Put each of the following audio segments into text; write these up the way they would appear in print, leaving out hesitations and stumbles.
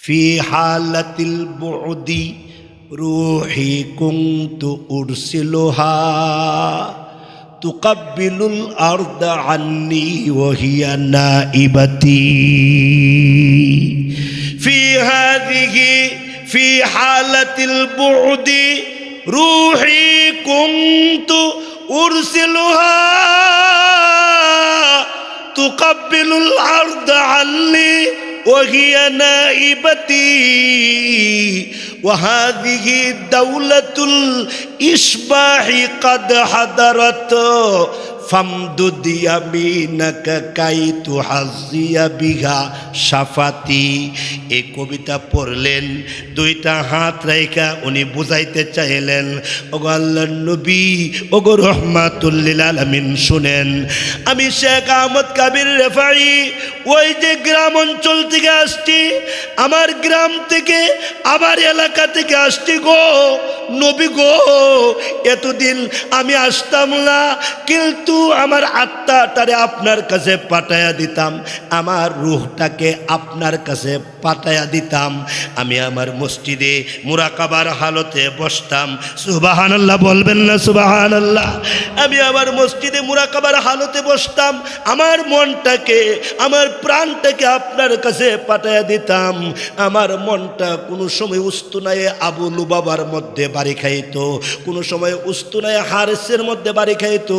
ফি হালাতিল buddy রূহি কুনতু উরসিলুহা তুকাব্বিলুল আরদা আন্নি ওয়া হিয়া নাইবাতি ফি হালাতিল buddy রূহি কুনতু উরসিলুহা তুকাব্বিলুল আরদা আন্নি وهي نائبتي وهذه دولة الإشباح قد حضرت فامدد يمينك كي تحظي بها شفتي। এই কবিতা পড়লেন, দুইটা হাত রাইখা উনি বুঝাইতে চাইলেন, ওগো আল্লাহর নবী, ওগো রহমাতুল লিল আলামিন, শুনেন, আমি শেখ আহমদ কাবির রেফাই ওই যে গ্রাম অঞ্চল থেকে আসছি, আমার গ্রাম থেকে আমার এলাকা থেকে আসছি গো নবী গো। এতদিন আমি আসতাম না, কিন্তু আমার আত্মাটারে আপনার কাছে পাঠাইয়া দিতাম, আমার রূহটাকে আপনার কাছে পাঠাইয়া দিতাম। আমি আমার মসজিদে মুরাকাবার হালতে বসতাম। সুবহানাল্লাহ বলবেন না সুবহানাল্লাহ? আমি আমার মসজিদে মুরাকাবার হালতে বসতাম, আমার মনটাকে, আমার প্রাণটাকে আপনার কাছে পাঠাইয়া দিতাম। আমার মনটা কোনো সময় উস্তুনায়ে আবু লুবাবার মধ্যে বাড়ি খাইতো, কোনো সময় উস্তুনায়ে হারেসের মধ্যে বাড়ি খাইতো,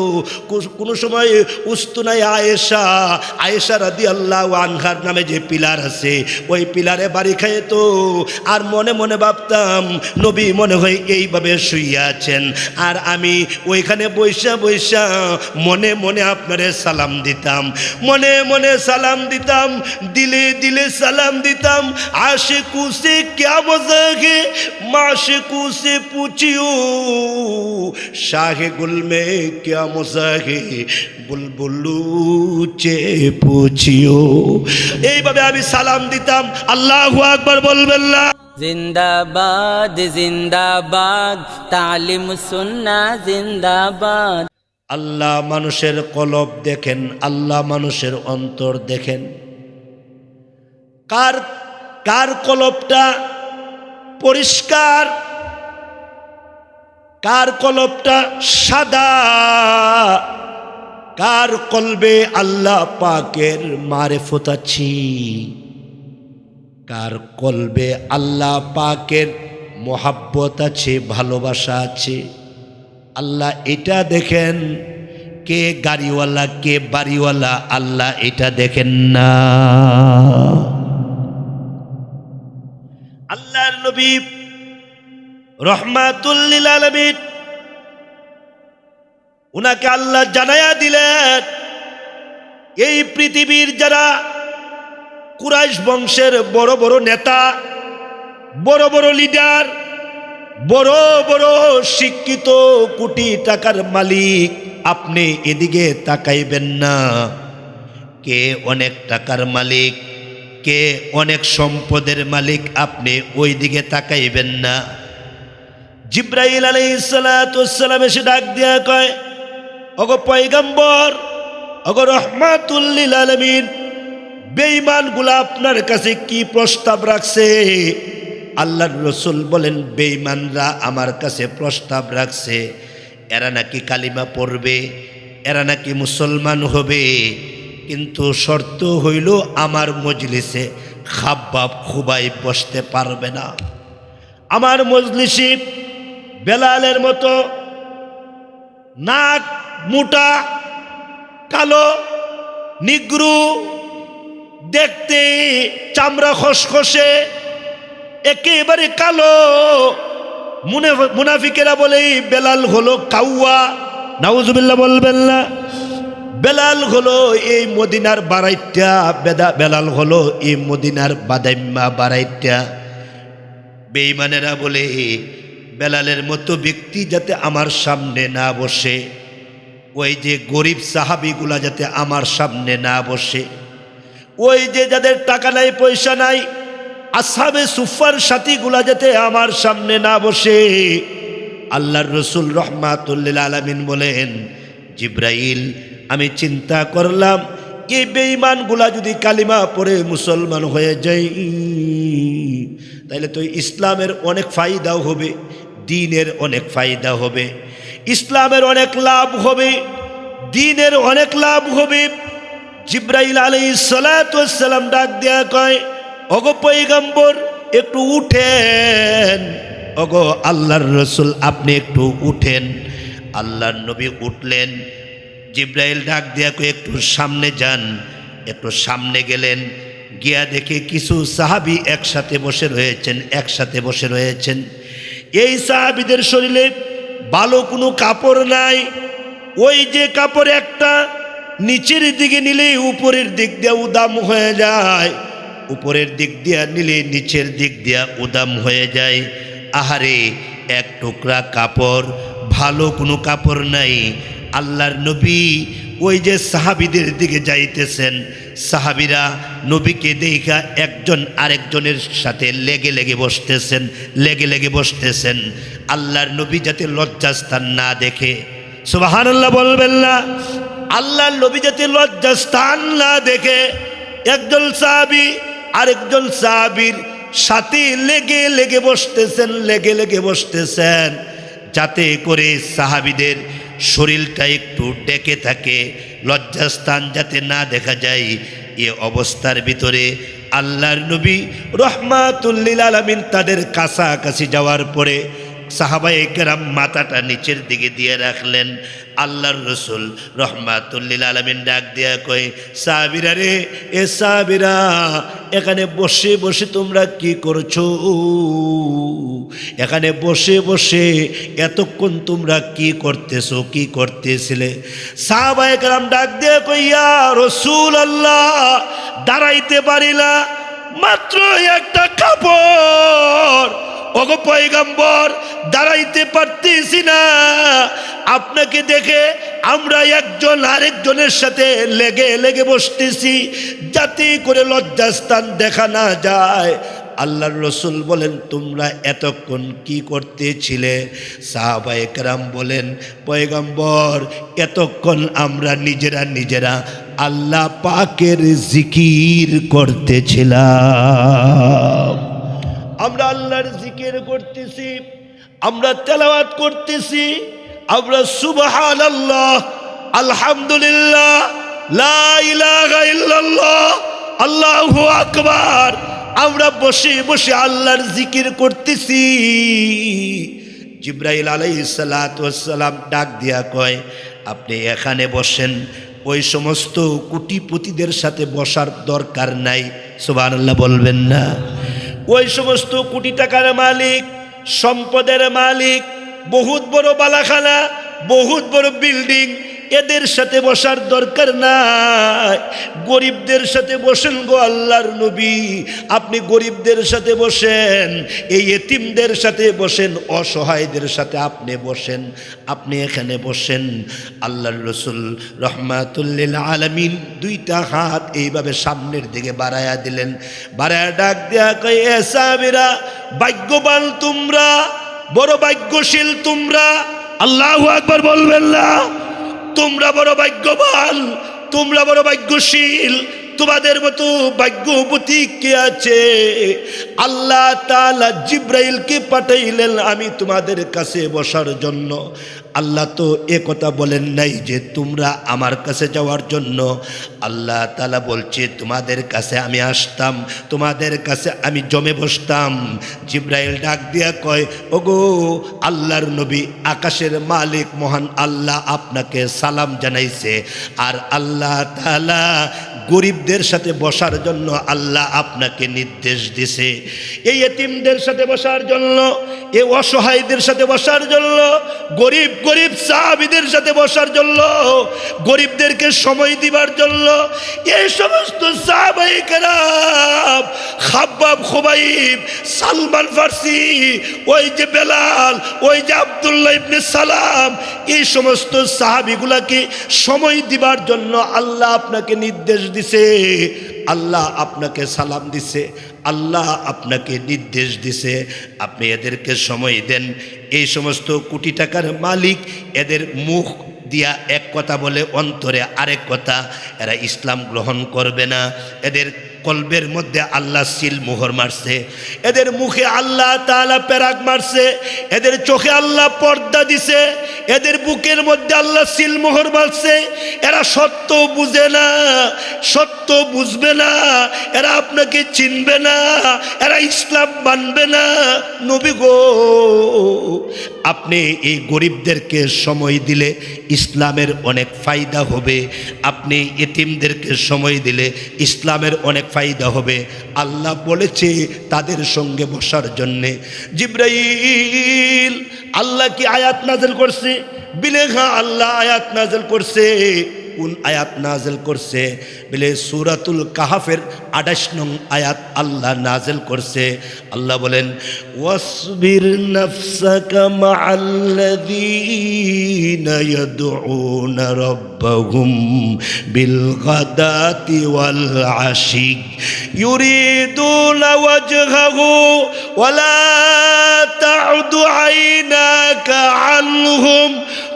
কোনো সময় উস্তুনায়ে আয়েশা রাদিয়াল্লাহু আনহার নামে যে পিলার আছে ওই পিলারে বাড়ি খাইতো। আর মনে মনে ভাবতাম নবী মনে হয় এইভাবে শুইয়া আছেন, আর আমি ওইখানে বৈশা বৈশা মনে মনে আপনারে সালাম দিতাম, মনে মনে সালাম দিতাম, দিলে দিলে সালাম দিতাম। आशिकू से क्या मजाक है, माशिकू से पूछियो, शाहे गुल में क्या मजाक है, बुलबुलू चे पूछियो। এইভাবে আমি সালাম দিতাম। আল্লাহু আকবার বলবেন না? জিন্দাবাদ জিন্দাবাদ, তালিম সুন্নাহ জিন্দাবাদ। আল্লাহ মানুষের কলব দেখেন, আল্লাহ মানুষের অন্তর দেখেন। কার কার কলবটা পরিষ্কার, কার কলবটা সাদা, কার কলবে আল্লাহ পাকের মারিফত আছে, কার কলবে আল্লাহ পাকের মোহাব্বত আছে, ভালোবাসা আছে। আল্লাহ এটা দেখেন। কে গাড়িওয়ালা কে বাড়িওয়ালা আল্লাহ এটা দেখেন না। আল্লাহর নবী রহমাতুল লিল আলামিন, উনাকে আল্লাহ জানায়া দিলেন, এই পৃথিবীর যারা কুরাইশ বংশের বড় বড় নেতা, বড় বড় লিডার, বড় বড় শিক্ষিত কোটি টাকার মালিক, আপনি এদিকে তাকাইবেন না। কে অনেক টাকার মালিক, কে অনেক সম্পদের মালিক, আপনি ওই দিকে তাকাইবেন না। জিব্রাইল আলাইহিস সালাতু ওয়াস সালাম এসে ডাক দিয়া কয়, ওগো পয়গম্বর, ওগো রহমাতুল লিল আলামিন, বেঈমানগুলা আপনার কাছে কি প্রস্তাব রাখছে? আল্লাহর রাসূল বলেন, বেঈমানরা আমার কাছে প্রস্তাব রাখছে, এরা নাকি কালিমা পড়বে, এরা নাকি মুসলমান হবে, কিন্তু শর্ত হইল আমার মজলিসে খাব্বাব খুবাই বসতে পারবে না। আমার মজলিসে বেলালের মতো নাক মোটা, কালো, নিগ্রু, দেখতে চামড়া খসখসে, একেবারে কালো, মুনাফিকেরা বলে বেলাল হলো কাউয়া। নাউজুবিল্লাহ বলবেন না? বেলাল হলো এই মদিনার বাড়াইটা, বেলাল হলো এই মদিনার বাদাইম্মা বাড়াইটা। বেঈমানেরা বলে বেলালের মতো ব্যক্তি যাতে আমার সামনে না বসে, ওই যে গরিব সাহাবিগুলা যাতে আমার সামনে না বসে, ওই যে যাদের টাকা নাই পয়সা নাই আসহাবে সুফার সাথীগুলা যাতে আমার সামনে না বসে। আল্লাহর রাসূল রহমাতুল লিল আলামিন বলেন, জিব্রাইল, আমি চিন্তা করলাম এই বেঈমানগুলা যদি কালিমা পড়ে মুসলমান হয়ে যায়, তাইলে তো ইসলামের অনেক ফায়দাও হবে, দ্বীনের অনেক ফায়দা হবে, ইসলামের অনেক লাভ হবে, দ্বীনের অনেক লাভ হবে। জিব্রাইল আলাইহিস সালাতু ওয়াস সালাম ডাক দেয়া কয়, ওগো পয়গম্বর একটু উঠেন, ওগো আল্লাহর রসুল আপনি একটু উঠেন। আল্লাহর নবী উঠলেন। জিব্রাইল ডাক দেয়া কয় একটু সামনে যান। একটু সামনে গেলেন, গিয়া দেখে কিছু সাহাবী একসাথে বসে রয়েছেন। এই সাহাবীদের শরীরে ভালো কোনো কাপড় নাই। ওই যে কাপড় একটা নিচের দিকে নিলে উপরের দিক দিয়ে উদাম হয়ে যায়, উপরের দিক দিয়া নিলে নিচের দিক দিয়া উদাম হয়ে যায়। আহারে, এক টুকরা কাপড়, ভালো কোনো কাপড় নাই। আল্লাহর নবী ওই যে সাহাবীদের দিকে যাইতেছেন, সাহাবীরা নবীকে দেখা একজন আরেকজনের সাথে লেগে লেগে বসতেছেন। আল্লাহর নবী যাতে লজ্জাস্থান না দেখে, সুবহানাল্লাহ বলবেন না, আল্লাহর নবী যাতে লজ্জাস্থান না দেখে একজন সাহাবী আরেকজন সাহাবীর সাথে লেগে লেগে বসতেছেন, যাতে করে সাহাবীদের শরীরটা একটু ডেকে থাকে, লজ্জাস্থান যাতে না দেখা যায়। এ অবস্থার ভিতরে আল্লাহর নবী রহমাতুল লিল আলামিন তাদের কাছাকাছি যাওয়ার পরে সাহাবায়ে কেরাম মাথাটা নিচের দিকে দিয়ে রাখলেন। আল্লাহর রসুল রহমাতুল লিল আলামিন ডাক দিয়া কয়, সাহাবীরা রে, এ সাহাবীরা, এখানে বসে বসে তোমরা কি করছো? এখানে বসে বসে এতক্ষণ তোমরা কি করতেছিলে? সাহাবায়ে কেরাম ডাক দিয়া কয়, ইয়া রাসূলুল্লাহ, দাঁড়াইতে পারি না, মাত্র একটা কাপড়। ওগো পয়গম্বর, দাঁড়াইতে পারতেছি না। আপনাকে দেখে আমরা একজন আরেকজনের সাথে লেগে বসতেছি, যাতে করে লজ্জাস্থান দেখা না যায়। আল্লাহর রসুল বলেন, তোমরা এতক্ষণ কি করতেছিলে? সাহাবায়ে কেরাম বলেন, পয়গম্বর, এতক্ষণ আমরা নিজেরা আল্লাহ পাকের জিকির করতেছিলাম। আমরা আল্লাহর জিকির করতেছি, আমরা তেলাওয়াত করতেছি, আমরা সুবহানাল্লাহ, আলহামদুলিল্লাহ, লা ইলাহা ইল্লাল্লাহ, আল্লাহু আকবার, আমরা বসে বসে আল্লাহর জিকির করতেছি। জিব্রাইল আলাইহিস সালাতু ওয়াস সালাম ডাক দিয়া কয়, আপনি এখানে বসেন, ওই সমস্ত কোটিপতিদের সাথে বসার দরকার নাই। সুবহানাল্লাহ বলবেন না? ওই সমস্ত কোটি টাকার মালিক, সম্পদের মালিক, বহুত বড় বালাখানা, বহুত বড় বিল্ডিং, এদের সাথে বসার দরকার নাই। গরিবদের সাথে বসেন গো আল্লাহর নবী, আপনি গরিবদের সাথে বসেন, এই এতিমদের সাথে বসেন, অসহায়দের সাথে আপনি বসেন, আপনি এখানে বসেন। আল্লাহর রসুল রহমাতুল লিল আলামিন দুইটা হাত এইভাবে সামনের দিকে বাড়ায়া দিলেন, বাড়ায়া ডাক দেয়া কয়, এ সাহাবীরা, ভাগ্যবান তোমরা, বড় ভাগ্যশীল তোমরা। আল্লাহু আকবার বলবেন না? তোমরা বড় ভাগ্যবান, তোমরা বড় ভাগ্যশীল, তোমাদের মতো ভাগ্যবতী কে আছে? আল্লাহ তাআলা জিব্রাইলকে পাঠাইলেন আমি তোমাদের কাছে বসার জন্য। আল্লাহ তো এ কথা বলেন নাই যে তোমরা আমার কাছে যাওয়ার জন্য। আল্লাহ তাআলা বলছে তোমাদের কাছে আমি আসতাম, তোমাদের কাছে আমি জমে বসতাম। জিব্রাইল ডাক দিয়া কয়, ওগো আল্লাহর নবী, আকাশের মালিক মহান আল্লাহ আপনাকে সালাম জানাইছে, আর আল্লাহ তাআলা গরিবদের সাথে বসার জন্য আল্লাহ আপনাকে নির্দেশ দিছে। এই এতিমদের সাথে বসার জন্য, এই অসহায়দের সাথে বসার জন্য, গরিব গরিব সাহাবীদের সাথে বসার জন্য, গরিবদেরকে সময় দিবার জন্য। এই সমস্ত সাহাবায়ে কেরাম, খাব্বাব, খুবাইব, সালমান ফারসি, ওই যে বেলাল, ওই যে আব্দুল্লাহ ইবনে সালাম, এই সমস্ত সাহাবীগুলাকে সময় দিবার জন্য আল্লাহ আপনাকে নির্দেশ দিছে, আল্লাহ আপনাকে সালাম দিছে, আল্লাহ আপনাকে নির্দেশ দিছে, আপনি এদেরকে সময় দেন। এই সমস্ত কোটি টাকার মালিক, এদের মুখ দিয়া এক কথা বলে অন্তরে আরেক কথা, এরা ইসলাম গ্রহণ করবে না, এদের কলবের মধ্যে আল্লাহ সিল মোহর মারছে, এদের মুখে আল্লাহ তাআলা পেরাক মারছে, এদের চোখে আল্লাহ পর্দা দিছে, এদের বুকের মধ্যে আল্লাহ সিল মোহর মারছে। এরা সত্য বুঝে না, সত্য বুঝবে না, এরা আপনাকে চিনবে না, এরা ইসলাম মানবে না। নবী গো, আপনি এই গরিবদেরকে সময় দিলে ইসলামের অনেক ফায়দা হবে, আপনি এতিমদেরকে সময় দিলে ইসলামের অনেক ফায়দা হবে। আল্লাহ বলেছে তাদের সঙ্গে বসার জন্যে। জিবরাইল, আল্লাহ কি আয়াত নাযিল করছে? বিলে হ্যাঁ, আল্লাহ আয়াত নাযিল করছে। কোন আয়াত নাযিল করছে? বলে সূরাতুল কাহাফের 28 নং আয়াত আল্লাহ নাযিল করছে। আল্লাহ বলেন, ওয়াসবির নাফসাকা মাআল্লাযীনা ইয়াদউনা রাব্বাহুম বিল গাদাতি ওয়াল আশি ইউরিদুনা ওয়াজহাহু ওয়ালা তা'উদু আইনাকা আনহুম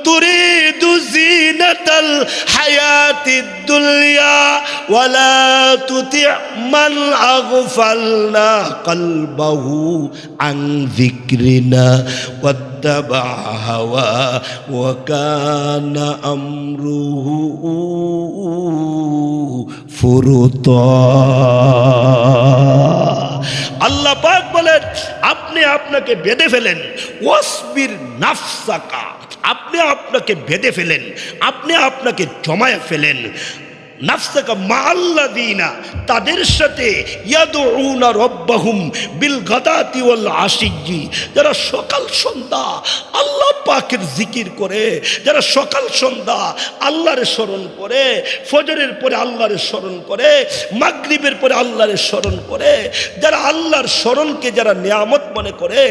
তুরিদু যিনাতাল হায়াতিদ দুনিয়া ওয়ালা তুতি' মান আগফালনা কলবাহু আন যিকরিনা ওয়াত্তাবা হাওয়া ওয়া কানা আমরুহু ফুরুতা। আল্লাহ পাক বলেন, আপনি আপনাকে বেঁধে ফেলেন। ওয়াসবির নাফসাকা, আপনি আপনাকে বেঁধে ফেলেন, আপনি আপনাকে জমায়ে ফেলেন। নাফসাকা মাআল্লাযীনা, তাদের সাথে ইয়াদউনা রাব্বাহুম বিল গাদাতি ওয়াল আশিয়্যি, যারা সকাল সন্ধ্যা আল্লাহ পাকের জিকির করে, যারা সকাল সন্ধ্যা আল্লাহর স্মরণ করে, ফজরের পরে আল্লাহর স্মরণ করে, মাগরিবের পরে আল্লাহর স্মরণ করে, যারা আল্লাহর স্মরণকে যারা নিয়ামত মনে করে,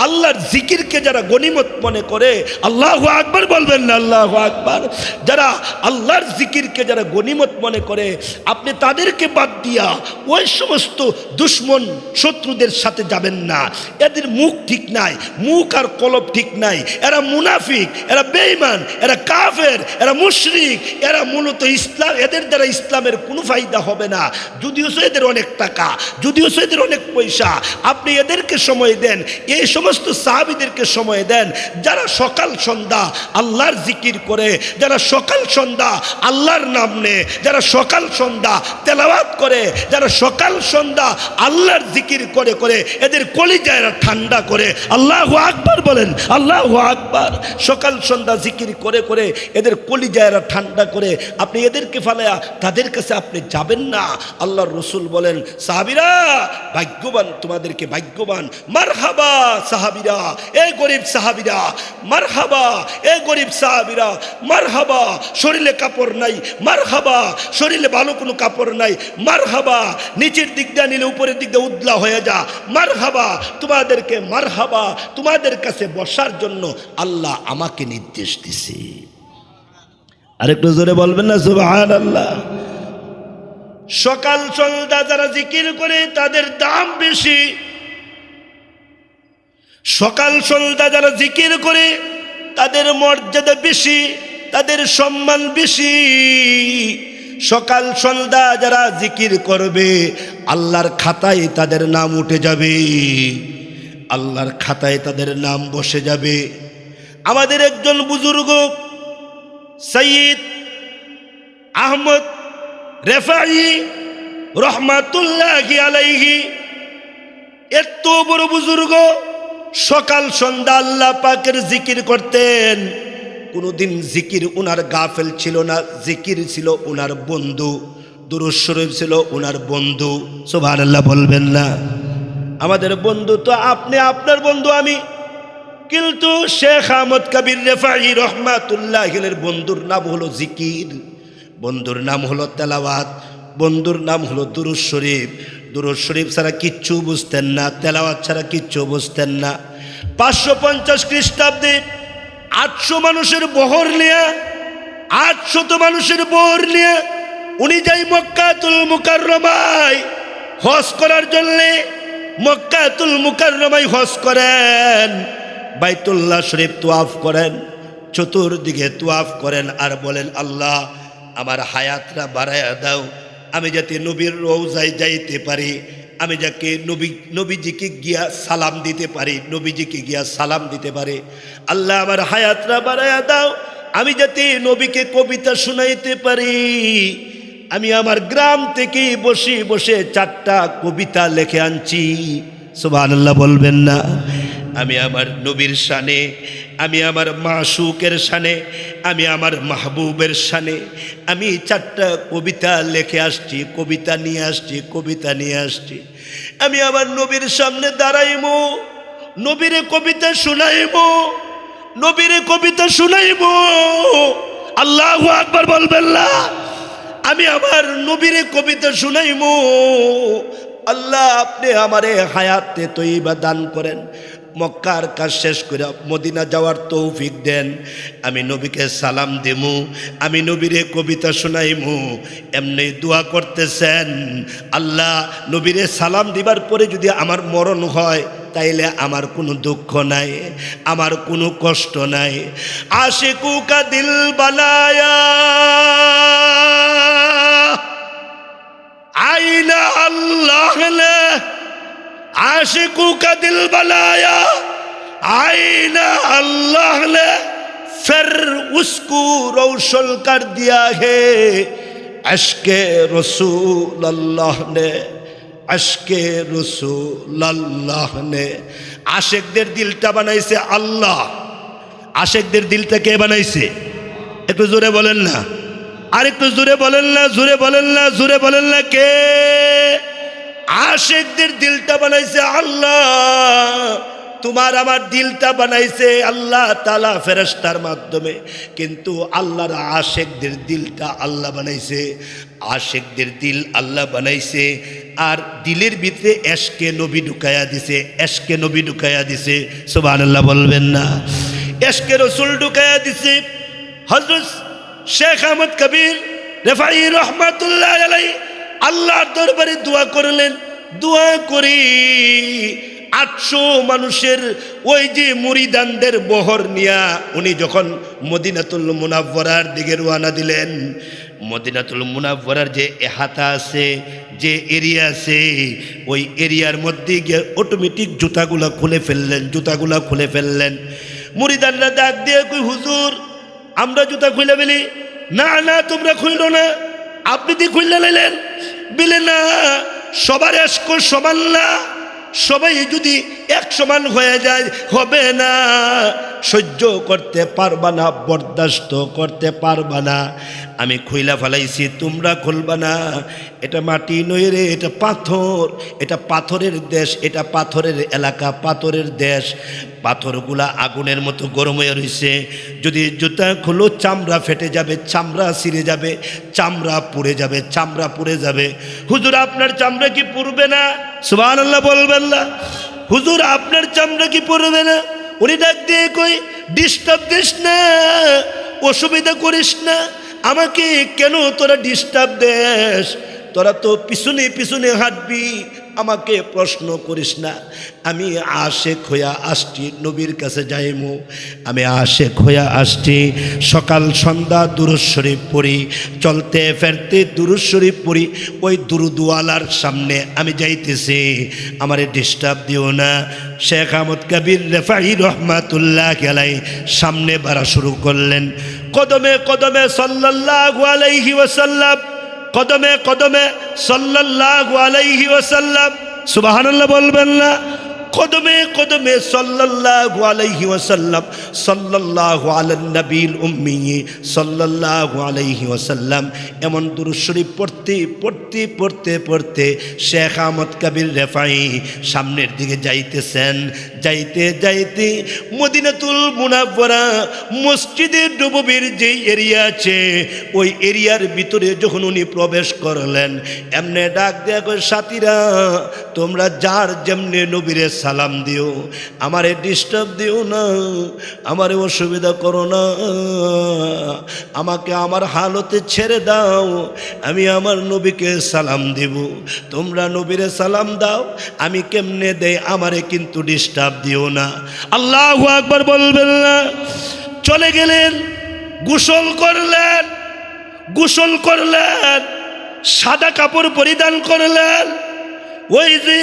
আল্লাহর জিকিরকে যারা গনিমত মনে করে, আল্লাহু আকবার বলবেন না? আল্লাহু আকবার। যারা আল্লাহর জিকিরকে যারা গনিমত মনে করে, আপনি তাদেরকে বাদ দিয়া ওই সমস্ত দুশ্মন শত্রুদের সাথে যাবেন না। এদের মুখ ঠিক নাই, মুখ আর কলব ঠিক নাই, এরা মুনাফিক, এরা বেঈমান, এরা কাফের, এরা মুশরিক, এরা মূলত ইসলাম, এদের দ্বারা ইসলামের কোনো ফায়দা হবে না। যদিও এদের অনেক টাকা, যদিও এদের অনেক পয়সা, আপনি এদেরকে সময় দেন, এই সমস্ত সাহাবীদেরকে সময় দেন যারা সকাল সন্ধ্যা আল্লাহর জিকির করে, যারা সকাল সন্ধ্যা আল্লাহর নাম নেয়, যারা সকাল সন্ধ্যা তেলাওয়াত করে, যারা সকাল সন্ধ্যা আল্লাহর জিকির করে করে এদের কলিজায়রা ঠান্ডা করে। আল্লাহু আকবার বলেন, আল্লাহু আকবার। সকাল সন্ধ্যা জিকির করে করে এদের কলিজায়রা ঠান্ডা করে আপনি এদেরকে ফালায়া তাদের কাছে আপনি যাবেন না। আল্লাহর রাসূল বলেন, সাহাবীরা ভাগ্যবান, তোমাদেরকে ভাগ্যবান। মারহাবা সাহাবীরা, এই গরিব সাহাবীরা, মারহাবা এই গরিব সাহাবীরা, মারহাবা শরীরে কাপড় নাই, মারহাবা শরীরে ভালো কোনো কাপড় নাই, মারহাবা নিচের দিক দিয়ে নিলে উপরের দিক দিয়ে উদলা হয়ে যা, মারহাবা তোমাদেরকে, মারহাবা তোমাদের কাছে বসার জন্য আল্লাহ আমাকে নির্দেশ দিছে। আরেকটু জোরে বলবেন না সুবহানাল্লাহ? সকাল সন্ধ্যা যারা জিকির করে তাদের দাম বেশি, সকাল সন্ধ্যা যারা জিকির করে তাদের মর্যাদা বেশি, তাদের সম্মান বেশি। সকাল সন্ধ্যা যারা জিকির করবে আল্লাহর খাতায় তাদের নাম উঠে যাবে, আল্লাহর খাতায় তাদের নাম বসে যাবে। আমাদের একজন বুজুর্গ সৈয়দ আহমদ রেফাই রহমাতুল্লাহি আলাইহি, এত বড় বুজুর্গ, সকাল সন্ধ্যা আল্লাহ পাকের জিকির করতেন। কোনোদিন জিকির উনার গাফেল ছিল না, জিকির ছিল উনার বন্ধু, দুরূদ শরীফ ছিল উনার বন্ধু। সুবহানাল্লাহ বলবেন না? আমাদের বন্ধু তো আপনি, আপনার বন্ধু আমি, কিন্তু শেখ আহমদ কবির রেফাই রহমাতুল্লাহির বন্ধুর নাম হলো জিকির, বন্ধুর নাম হলো তেলাওয়াত, বন্ধুর নাম হলো দুরূদ শরীফ। দুরূদ শরীফ ছাড়া কিচ্ছু বুঝতেন না, তেলাওয়াত ছাড়া কিচ্ছু বুঝতেন না। 550 খ্রিস্টাব্দে 800 মানুষের বহর নিয়ে, 800 মানুষের বহর নিয়ে উনি যাই মক্কাতুল মুকাররমায় হজ করার জন্যে। মক্কাতুল মুকাররমায় হজ করেন, বাইতুল্লাহ শরীফ তোয়াফ করেন, চতুর্দিকে তোয়াফ করেন আর বলেন, আল্লাহ আমার হায়াতটা বাড়াইয়া দাও, আমি যাতে নবীর রওজায় যাইতে পারি, আমি যাকে নবীজিকে গিয়া সালাম দিতে পারি, নবীজিকে গিয়া সালাম দিতে পারি। আল্লাহ আমার হায়াতটা বাড়ায়া দাও, আমি যাতে নবীকে কবিতা শুনাইতে পারি। আমি আমার গ্রাম থেকে বসে বসে 4টা কবিতা লিখে আনছি। সুবহানাল্লাহ বলবেন না? আমি আমার নবীর শানে, আমি আমার মাশউকের শানে, আমি আমার মাহবুবের শানে আমি 4টা কবিতা লিখে আসছি, কবিতা নিয়ে আসছি, কবিতা নিয়ে আসছি। আমি আমার নবীর সামনে দাঁড়াইবো, নবীরে কবিতা শুনাইবো, নবীরে কবিতা শুনাইবো। আল্লাহু আকবার বলবেন না? আমি আমার নবীরে কবিতা শুনাইবো। আল্লাহ আপনি আমারে হায়াতে তৈবা দান করেন, মক্কার কাজ শেষ করে মদিনা যাওয়ার তৌফিক দেন। আমি নবীকে সালাম দেমু, আমি নবীরে কবিতা শোনাইমু। এমনি দোয়া করতেছেন, আল্লাহ নবীরে সালাম দিবার পরে যদি আমার মরণ হয় তাইলে আমার কোনো দুঃখ নাই, আমার কোনো কষ্ট নাই। আশিকু কা দিল বানায়া আইনা আল্লাহ নে, आशिकू का दिल बनाया आईना अल्लाह ने, फिर उसको रोशन कर दिया है अश्के रसूल अल्लाह ने, अश्के रसूल अल्लाह ने। आशिकদের দিলটা বানাইছে আল্লাহ। আশিকদের দিলটা কে বানাইছে? একটু জোরে বলেন না, আর একটু জোরে বলেন না, জোরে বলেন না, জোরে বলেন না। কে? আশিকদের দিলটা বানাইছে আল্লাহ। তোমার আমার দিলটা বানাইছে আল্লাহ তাআলা ফেরেশতার মাধ্যমে, কিন্তু আল্লাহর আশিকদের দিলটা আল্লাহ বানাইছে। আশিকদের দিল আল্লাহ বানাইছে, আর দিলের ভিতরে এশকে নবী ঢুকায়া দিছে, এশকে নবী ঢুকায়া দিছে। সুবহানাল্লাহ বলবেন না? এশকে রাসূল ঢুকায়া দিছে। হযরত শেখ আহমদ কবির রেফাই রহমাতুল্লাহ আলাইহি আল্লাহর দরবারে দোয়া করলেন। দোয়া করি 800 মানুষের ওই যে মুরিদানদের বহর নিয়া উনি যখন মদিনাতুল মুনাওয়ারার দিকে রওনা দিলেন, মদিনাতুল মুনাওয়ারার যে এহাতা আছে, যে এরিয়া আছে, ওই এরিয়ার মধ্যে গিয়ে অটোমেটিক জুতাগুলা খুলে ফেললেন, জুতাগুলা খুলে ফেললেন। মুরিদানরা ডাক দিয়ে কই, হুজুর আমরা জুতা খুলে ফেলি। না না, তোমরা খুললো না, আপনি দিয়ে খুললে নিলেন। বিলে না, সবার এসকো সমান না, সবাই যদি এক সমান হয়ে যায় হবে না, সহ্য করতে পারবা না, বরদাস্ত করতে পারবা না। আমি খুইলা ফেলাইছি, তোমরা খুলবা না। এটা মাটি নয় রে, এটা পাথর, এটা পাথরের দেশ, এটা পাথরের এলাকা, পাথরের দেশ। পাথরগুলা আগুনের মতো গরম হয়ে রয়েছে। যদি জুতা খুলো চামড়া ফেটে যাবে, চামড়া ছিঁড়ে যাবে, চামড়া পুড়ে যাবে, চামড়া পুড়ে যাবে। হুজুর আপনার চামড়া কি পুড়বে না? সুবহানাল্লাহ বলবেন না? হুজুর আপনার চামড়া কি পুড়বে না? উনি ডাক দিয়ে কই, ডিস্টার্ব দিস না, অসুবিধা করিস না, আমাকে কেন তোরা ডিস্টার্ব দেস? তোরা তো পিছনে পিছনে হাঁটবি, আমাকে প্রশ্ন করিস না। আমি আশেক হইয়া আসছি, নবীর কাছে যাইমু। আমি আশেক হইয়া আসছি, সকাল সন্ধ্যা দুরূদ শরীফ পড়ি, চলতে ফেরতে দুরূদ শরীফ পড়ি। ওই দুরূদওয়ালার সামনে আমি যাইতেছি, আমারে ডিস্টার্ব দিও না। শেখ আহমদ কবির রেফাই রহমাতুল্লাহ আলাইহি সামনে বাড়া শুরু করলেন। কদমে কদমে সাল্লাল্লাহু আলাইহি ওয়াসাল্লাম, কদমে কদমে সাল্লাল্লাহু আলাইহি ওয়াসাল্লাম। সুবহানাল্লাহ বলবেন না? কদমে কদমে সাল্লাল্লাহু আলাইহি ওয়াসাল্লাম, সাল্লাল্লাহু আলান নবীল উম্মি সাল্লাল্লাহু আলাইহি ওয়াসাল্লাম। এমন দুরূদ শরীফ পড়তে পড়তে পড়তে পড়তে শেখ আহমদ কবির রেফাই সামনের দিকে যাইতেছেন। যাইতে যাইতে মদিনাতুল মুনাওয়ারা মসজিদে নববীর যে এরিয়া আছে, ওই এরিয়ার ভিতরে যখন উনি প্রবেশ করলেন, এমনে ডাক দেয়া কই, সাথীরা তোমরা যার যেমনে নবীরে সালাম দিও, আমারে ডিস্টার্ব দিও না, আমারে অসুবিধা করো না, আমাকে আমার হালতে ছেড়ে দাও, আমি আমার নবীকে সালাম দিব। তোমরা নবীরে সালাম দাও, আমি কেমনে দেই, আমারে কিন্তু ডিস্টার্ব দিও না। আল্লাহু আকবার বলবেন না? চলে গেলেন, গোসল করলেন, গোসল করলেন, সাদা কাপড় পরিধান করলেন, ওই যে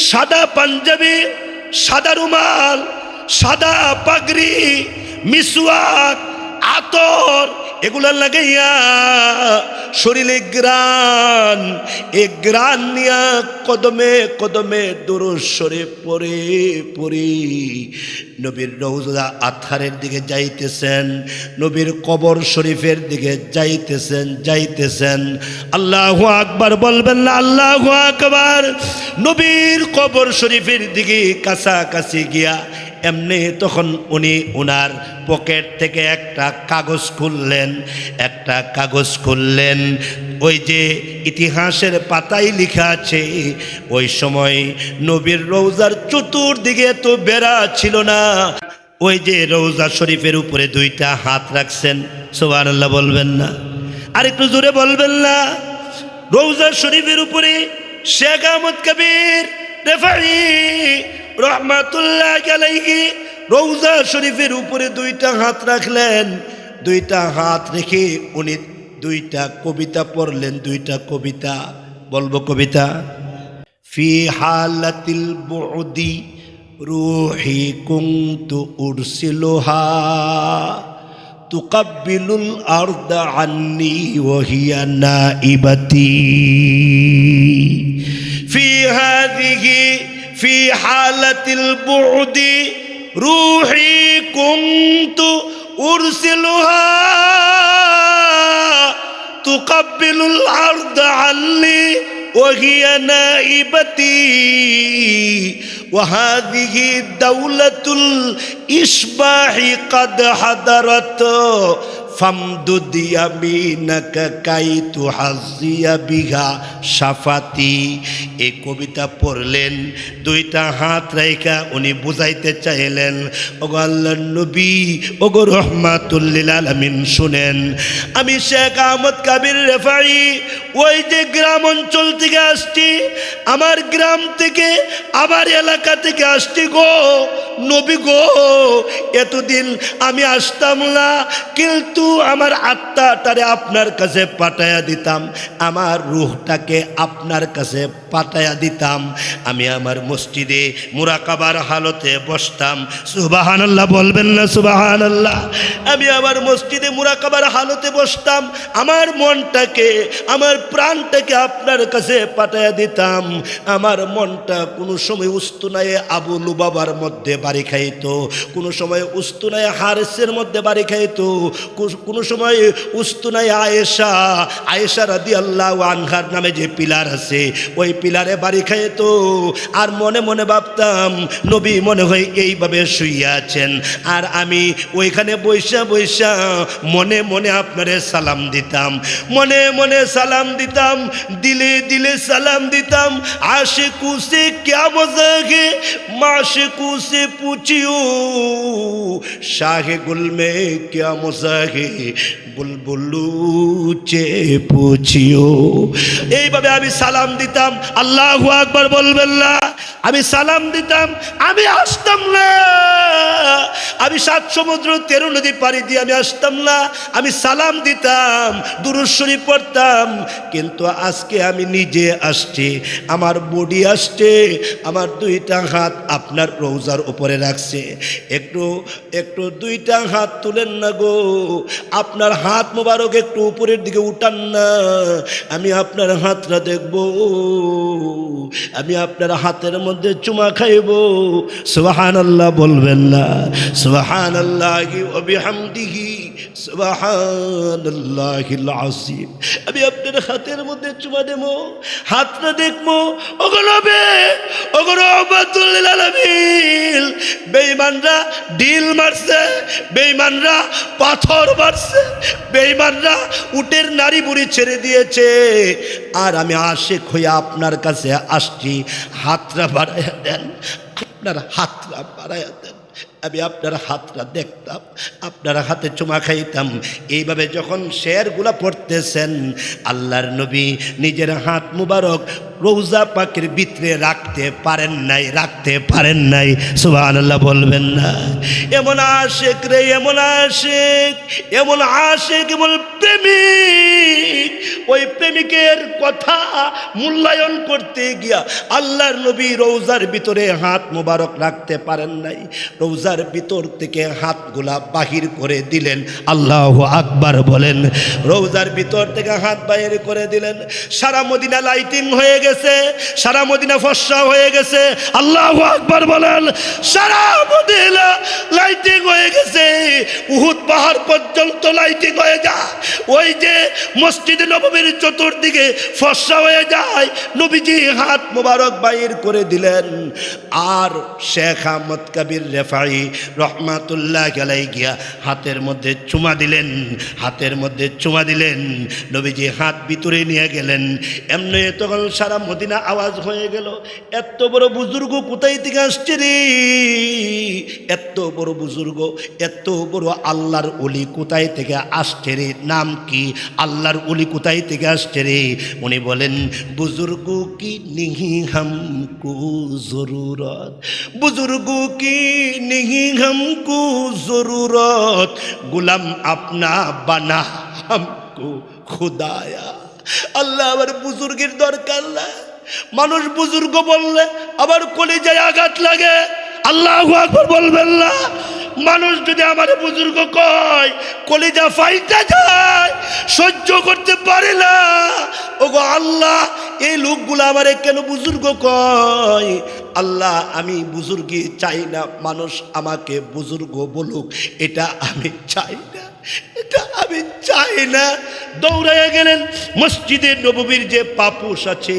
সাদা পাঞ্জাবি, সাদা রুমাল, সাদা পাগড়ি, মিসওয়াক, আতর এগুলা লাগাইয়া শরীরে গ্রান, এ গ্রান নিয়া কদমে কদমে দুরূদ শরীফ পড়ে পড়ে নবীর রওজা আতহারের দিকে যাইতেছেন, নবীর কবর শরীফের দিকে যাইতেছেন। আল্লাহু আকবার বলবেন না? আল্লাহু আকবার। নবীর কবর শরীফের দিকে কাছাকাছি গিয়া এমনি তখন উনি ওনার পকেট থেকে একটা কাগজ খুললেন। ওই যে ইতিহাসের পাতায় লেখা আছে, ওই সময় নবীর রওজার চতুর্দিকে তো বেড়া ছিল না, ওই যে রওজা শরীফের উপরে দুইটা হাত রাখছেন। সুবহানাল্লাহ বলবেন না? আর একটু জোরে বলবেন না? রওজা শরীফের উপরে শেখ আহমদ কবির রেফাই রহমাতুল্লাহ আলাইহি রওজা শরীফের উপরে দুইটা হাত রাখলেন। দুইটা হাত রেখে উনি দুইটা কবিতা পড়লেন। দুইটা কবিতা বলবো। কবিতা: ফি হালাতিল বুদি রূহি কুনতু উরসিলুহা তুকাব্বিলুল আরদা আন্নি ওয়া হিয়া নাইবাতি في حالة البعد روحي كنت أرسلها تقبل الأرض عني وهي نائبتي وهذه دولة الإشباح قد حضرت فامدد يمينك كي تحظي بها شفتي। এই কবিতা পড়লেন, দুইটা হাত রাইখা উনি বুঝাইতে চাইলেন, ওগো আল্লাহর নবী, ওগো রহমাতুল লিল আলামিন, শুনেন, আমি শেখ আহমদ কবির রেফাই ওই যে গ্রাম অঞ্চল থেকে আসছি, আমার গ্রাম থেকে আমার এলাকা থেকে আসছি গো নবী গো। এতদিন আমি আসতাম না, কিন্তু আমার আত্মাটারে আপনার কাছে পাঠাইয়া দিতাম, আমার রূহটাকে আপনার কাছে পাঠাইয়া দিতাম। আমি আমার মসজিদে মুরাকাবার হালতে বসতাম। সুবহানাল্লাহ বলবেন না? সুবহানাল্লাহ। আমি আমার মসজিদে মুরাকাবার হালতে বসতাম, আমার মনটাকে, আমার প্রাণটাকে আপনার কাছে পাঠাইয়া দিতাম। আমার মনটা কোনো সময় উস্তুনায়ে আবু লুবাবার মধ্যে বাড়ি খাইতো, কোনো সময় উস্তুনায়ে হারেসের মধ্যে বাড়ি খাইতো, কোনো সময় উস্তুনায়ে আয়েশা রাদিয়াল্লাহু আনহার নামে যে পিলার আছে ওই পিলারে বাড়ি খাইতো। আর মনে মনে ভাবতাম নবী মনে হয় এইভাবে শুইয়া আছেন, আর আমি ওইখানে বৈশা বৈশা মনে মনে আপনারে সালাম দিতাম, মনে মনে সালাম দিতাম, দিলে দিলে সালাম দিতাম। आशिकू से क्या मजा है माशिकू से पूछियो, शाह गुल में क्या मजा है बुलबुलू चे पूछियो। এইভাবে আমি সালাম দিতাম। আল্লাহু আকবার বলবেন না? আমি সালাম দিতাম, আমি আসতাম না, আমি 7 সমুদ্র 13 নদী পাড়ি দিয়ে আমি আসতাম না, আমি সালাম দিতাম, দুরূদ শরীফ পড়তাম। কিন্তু আজকে আমি নিজে আসছি, আমার বডি আসছে, আমার দুইটা হাত আপনার রওজার উপরে রাখছে। একটু একটু দুইটা হাত তুলেন না গো, আপনার হাত মোবারক একটু উপরের দিকে উঠান না, আমি আপনার হাতটা দেখব, আমি আপনার হাতের মধ্যে চুমা খাইব। সুবহানাল্লাহ বলবেন না? সুবহানাল্লাহি ওয়া বিহামদিহি সুবহানাল্লাহিল আযীম। আমি আপনার হাতের মধ্যে চুমা দেব, হাতটা দেখবো। ওগো নবী, ওগো রহমাতুল লিল আলামিন, বেঈমানরা ঢিল মারছে, বেঈমানরা পাথর মারছে, বেঈমানরা উটের নারী বুড়ি ছেড়ে দিয়েছে, আর আমি আশিক হয়ে আপনার কাছে আসছি। হাতটা বাড়াইয়া দেন, আপনার হাতটা বাড়াইয়া দেন। আমি আপনার হাতটা দেখতাম, আপনার হাতে চুমা খাইতাম। এইভাবে যখন শেরগুলা পড়তেছেন, আল্লাহর নবী নিজের হাত মুবারক রওজা পাকের ভিতরে রাখতে পারেন নাই। সুবহানাল্লাহ বলবেন না? এমন আশিক রে, এমন আশিক, এমন প্রেমিক, ওই প্রেমিকের কথা মূল্যায়ন করতে গিয়া আল্লাহর নবী রওজার ভিতরে হাত মুবারক রাখতে পারেন নাই। রওজার ভিতর থেকে হাতগুলা বাহির করে দিলেন। আল্লাহু আকবার বলেন। রওজার ভিতর থেকে হাত বাহির করে দিলেন। সারা মদিনা লাইটিং হয়ে গেছে, সারা মদিনা ফর্সা হয়ে গেছে। আল্লাহু আকবার বলেন। সারা মদিনা লাইটিং হয়ে গেছে, উহুদ পাহাড় পর্যন্ত লাইটিং হয়ে যায়। ওই যে মসজিদে নববীর চতুর্দিকে ফর্সা হয়ে যায়। নবীজি হাত মোবারক বাইর করে দিলেন। আর শেখ আহমদ কবির রেফাই রহমাতুল্লাহ আলাইহি গিয়া হাতের মধ্যে চুমা দিলেন। নবীজি হাত ভিতরে নিয়ে গেলেন। এমনি তখন সারা মদিনা আওয়াজ হয়ে গেল, এত বড় বুজুর্গ কোথায় থেকে আসছে রে? এত বড় বুজুর্গ, এত বড় আল্লাহর ওলি কোথায় থেকে আসছে রে? নাম কি? আল্লাহর ওলি কোথায় থেকে আসছে রে? উনি বলেন, বুজুর্গ কি নিহি হামকো জরুরত, বুজুর্গ কি নিহি হামকো জরুরত, গুলাম আপনা বানা হামকো খুদায়া। আল্লাহ আবার বুজুর্গের দরকার না। মানুষ বুজুর্গ বললে আবার কলিজায় আঘাত লাগে। আল্লাহু আকবার বলবেন না? মানুষ যদি আমার বুজুর্গ কয়, কলিজা ফাইটা যায়, সহ্য করতে পারে না। ওগো আল্লাহ, এই লোকগুলো আমারে কেন বুজুর্গ কয়? আল্লাহ, আমি বুজুর্গি চাই না, মানুষ আমাকে বুজুর্গ বলুক, এটা আমি চাই না, এটা আমি চাই না। দৌড়াইয়া গেলেন মসজিদে নববীর যে পাপুস আছে,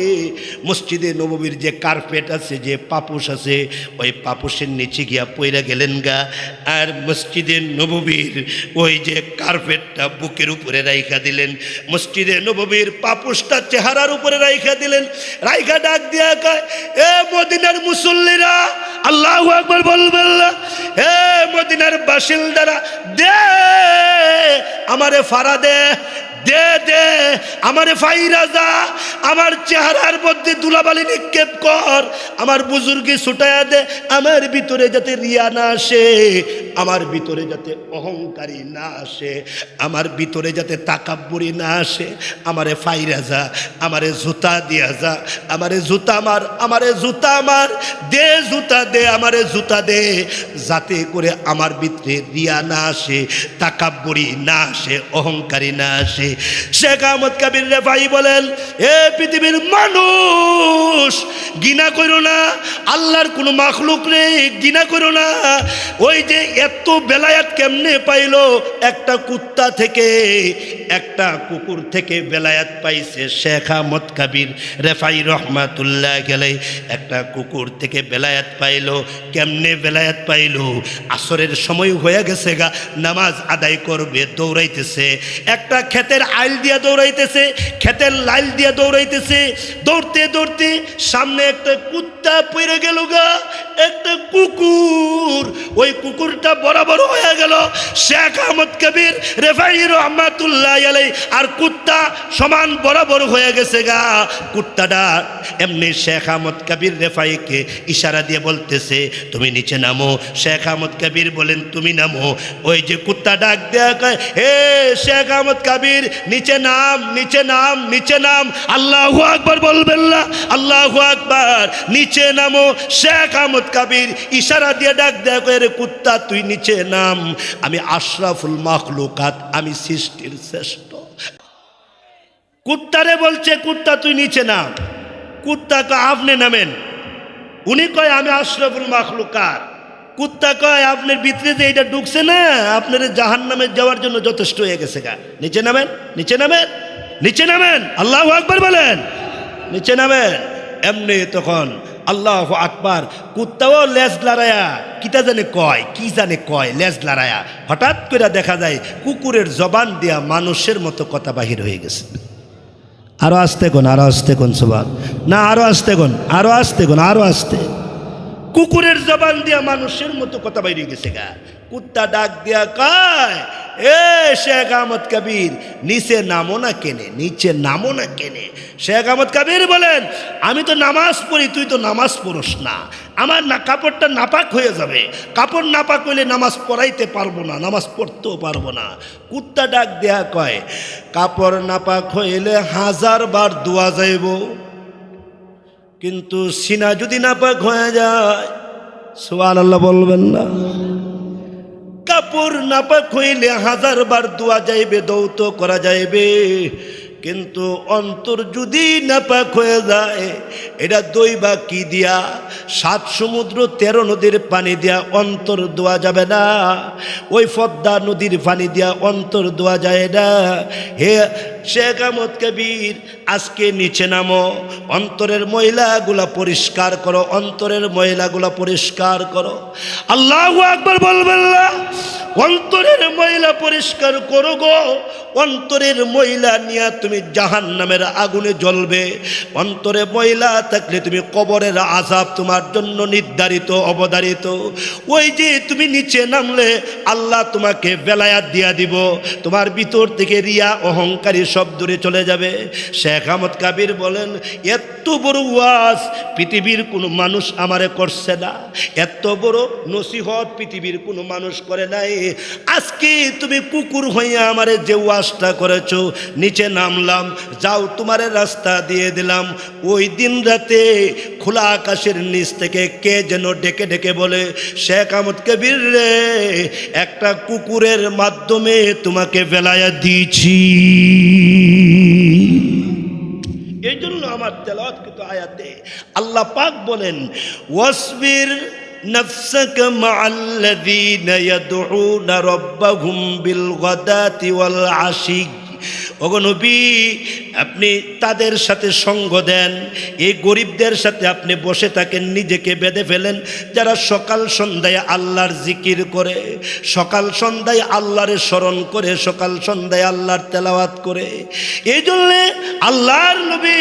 মসজিদে নববীর যে কার্পেট আছে, যে পাপুস আছে, ওই পাপুসের নিচে গিয়া পইরা গেলেন গা। আর মসজিদে নববীর ওই যে কার্পেটটা বুকের উপরে রাইখা দিলেন, মসজিদে নববীর পাপুসটা চেহারার উপরে রাইখা দিলেন। রাইখা ডাক দিয়া কয়, এ মদিনার মুসল্লিরা, আল্লাহু আকবার বলবেন না? এ মদিনার বাসিন্দারা, দে আমারে ফাড়া দে, দে দে আমারে ফাইরা যা, আমার চেহারার মধ্যে ধুলাবালি নিক্ষেপ কর, আমার বুজুর্গি ছুটাইয়া দে, আমার ভিতরে যাতে রিয়া না আসে, আমার ভিতরে যাতে অহংকারী না আসে, আমার ভিতরে যাতে তাকাব্বুরি না আসে, আমারে ফাইরা যা, আমারে জুতা দিয়া যা, আমারে জুতা মার, আমারে জুতা মার, দে জুতা দে, আমারে জুতা দে, যাতে করে আমার ভিতরে রিয়া না আসে, তাকাব্বুরি না আসে, অহংকারী না আসে। শেখ আহমদ কবির রেফাই বলেন, এ পৃথিবীর মানুষ, ঘৃণা করো না, আল্লাহর কোনো মাখলুক নেই, ঘৃণা করো না। ওই যে এত বেলায়াত কেমনে পাইলো? একটা কুত্তা থেকে, একটা কুকুর থেকে বেলায়াত পাইছে শেখ আহমদ কবির রেফাই রহমাতুল্লাহ আলাইহি। একটা কুকুর থেকে বেলায়াত পাইলো। কেমনে বেলায়াত পাইলো? আসরের সময় হয়ে গেছে গা, নামাজ আদায় করবে, দৌড়াইতেছে, একটা ক্ষেতের আইল দিয়া দৌড়াইতেছে, ক্ষেতের লাইল দিয়া দৌড়াইতেছে, দৌড়তে দৌড়তে সামনে একটা কুত্তা পড়ে গেল গা, একটা কুকুর, ওই কুকুরটা বরাবর হয়ে গেল শেখ আহমদ কবির রেফাই রহমাতুল্লাহ আলাইহি, আর কুত্তা সমান বরাবর হয়ে গেছে গা। কুত্তাটা এমনি শেখ আহমদ কবির রেফাইকে ইশারা দিয়ে বলতেছে, তুমি নিচে নামো। শেখ আহমদ কবির বলেন, তুমি নামো। ওই যে কুত্তা ডাক দেয়া কয়, হে শেখ আহমদ কবির, নিচে নাম, নিচে নাম, নিচে নাম। আল্লাহু আকবার বলবেন না? আল্লাহু আকবার। নিচে নামো। শেখ আহমদ কবির ইশারা দিয়ে ডাক দেয়া কয়, রে কুত্তা, তুই নিচে নাম, আমি আশরাফুল মাখলুকাত, আমি সৃষ্টির শ্রেষ্ঠ। কুত্তারে বলছে, কুত্তা তুই নিচে নাম। কুত্তা কয়, আপনি নামেন। উনি কয়, আমি আশরাফুল মাখলুকাত। কুত্তা কয়, আপনার ভিতরে যে এটা ঢুকছে না, আপনার জাহান্নামে যাওয়ার জন্য যথেষ্ট হয়ে গেছে গা, নিচে নামেন, নিচে নামেন, নিচে নামেন। আল্লাহু আকবার বলেন, নিচে নামেন। এমনি তখন আল্লাহু আকবার, কুত্তাও লেজ লড়ায়া কিতা জানে কয়, কি জানে কয়, লেজ লড়ায়া হঠাৎ করে দেখা যায় কুকুরের জবান দিয়া মানুষের মতো কথা বাহির হয়ে গেছে। আরো আসতে কোন, আরো আসতে কোন, সুবহান না, আরো আসতে কোন, আরো আসতে কোন, আরো আসতে। কুকুরের জবান দিয়া মানুষের মতো কথা বাইরে গেছে গা। কুত্তা ডাক দিয়া কয়, এ শেখ আহমদ কবির, নিচে নামো না কেনে, নিচে নামো না কেনে। শেখ আহমদ কবির বলেন, আমি তো নামাজ পড়ি, তুই তো নামাজ পড়স না, আমার না কাপড়টা নাপাক হয়ে যাবে, কাপড় নাপাক হইলে নামাজ পড়াইতে পারবো না, নামাজ পড়তেও পারবো না। কুত্তা ডাক দেয়া কয়, কাপড় নাপাক হইলে 1000 বার দোয়া যাইব, কিন্তু সিনা যদি নাপাক হয়ে যায়, সুবহানাল্লাহ বলবেন না? কাপড় নাপাক হইলে 1000 বার দোয়া যাইবে, দৌত করা যাইবে, কিন্তু অন্তর যদি নাপাক হয়ে যায়, এটা দইবা কি দিয়া? 7 সমুদ্র 13 নদীর পানি দিয়া অন্তর দোয়া যাবে না, ওই পদ্মা নদীর পানি দিয়া অন্তর দোয়া যায় না। হে শেখ আহমদ কবির, আজকে নিচে নামো, অন্তরের ময়লাগুলা পরিষ্কার করো, অন্তরের ময়লাগুলা পরিষ্কার করো। আল্লাহু আকবার বলবেন না? অন্তরের ময়লা পরিষ্কার করো গো। অন্তরের ময়লা নিয়ে তুমি জাহান্নামের আগুনে জ্বলবে। অন্তরে ময়লা থাকলে তুমি কবরের আযাব তোমার জন্য নির্ধারিত, অবধারিত। ওই যে তুমি নিচে নামলে আল্লাহ তোমাকে বেলায়াত দিয়া দিব, তোমার ভিতর থেকে রিয়া অহংকারী সব দূরে চলে যাবে। শেখ আহমদ কবির বলেন, এত বড় ওয়াজ পৃথিবীর কোনো মানুষ আমারে করছে না, এত বড় নসিহত পৃথিবীর কোনো মানুষ করে নাই। আজকে তুমি কুকুর হইয়া আমারে যে ওয়াজটা করেছো, নিচে নামলাম, যাও তোমারে রাস্তা দিয়ে দিলাম। ওই দিন রাতে খোলা আকাশের নিচ থেকে কে যেন ডেকে ডেকে বলে, শেখ আহমদ কবির রে, একটা কুকুরের মাধ্যমে তোমাকে বেলায়া দিয়েছি। এই জন্য আমার তেলাওয়াতকৃত আয়াতে আল্লাহ পাক বলেন, ওয়াসবির نفسك مع الذين يدعون ربهم بالغداة والعشي। ওগো নবী, আপনি তাদের সাথে সঙ্গ দেন, এই গরিবদের সাথে আপনি বসে থাকেন, নিজেকে বেঁধে ফেলেন, যারা সকাল সন্ধ্যায় আল্লাহর জিকির করে, সকাল সন্ধ্যায় আল্লাহরে স্মরণ করে, সকাল সন্ধ্যায় আল্লাহর তেলাওয়াত করে। এই জন্যে আল্লাহর নবী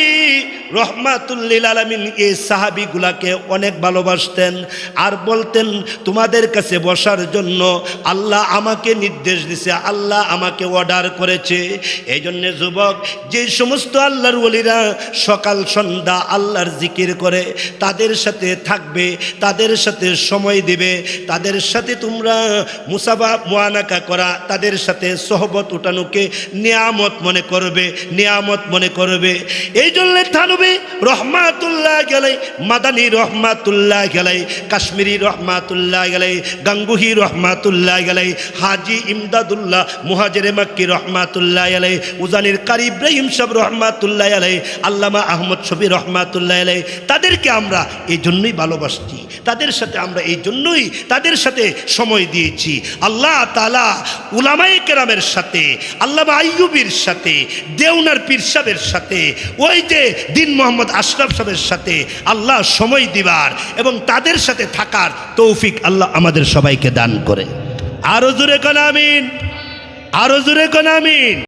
রহমাতুল লিল আলামিন এই সাহাবীগুলাকে অনেক ভালোবাসতেন, আর বলতেন, তোমাদের কাছে বসার জন্য আল্লাহ আমাকে নির্দেশ দিছে, আল্লাহ আমাকে অর্ডার করেছে। এই জন্যে যুবক, যে সমস্ত আল্লাহর ওলিরা সকাল সন্ধ্যা আল্লাহর জিকির করে, তাদের সাথে থাকবে, তাদের সাথে সময় দিবে, তাদের সাথে তোমরা মুসাফা মুআনাকা করা, তাদের সাথে সোহবত উঠানোকে নিয়ামত মনে করবে, নিয়ামত মনে করবে। এই জন্যে থানবী রহমাতুল্লাহ আলাইহি, মাদানী রহমাতুল্লাহ আলাইহি, কাশ্মীরি রহমাতুল্লাহ আলাইহি, গাঙ্গুহি রহমাতুল্লাহ আলাইহি, হাজি ইমদাদুল্লাহ মুহাজিরে মাক্কি রহমাতুল্লাহ আলাইহি, উজানির কারি ইব্রাহিম সাহেব রহমাতুল্লাহ আলাইহি, আল্লামা আহমদ শফি রহমাতুল্লাহ আলাইহি, তাদেরকে আমরা এই জন্যই ভালোবাসছি, তাদের সাথে আমরা এই জন্যই তাদের সাথে সময় দিয়েছি। আল্লাহ তাআলা উলামায়ে কেরামের সাথে, আল্লামা আইয়ুবীর সাথে, দেওনার পীর সাহেবের সাথে, ওই যে দিন মোহাম্মদ আশরাফ সাহেবের সাথে আল্লাহ সময় দিবার এবং তাদের সাথে থাকার তৌফিক আল্লাহ আমাদের সবাইকে দান করে। আরো জোরে কোন আমিন, আরো জোরে কোন আমিন।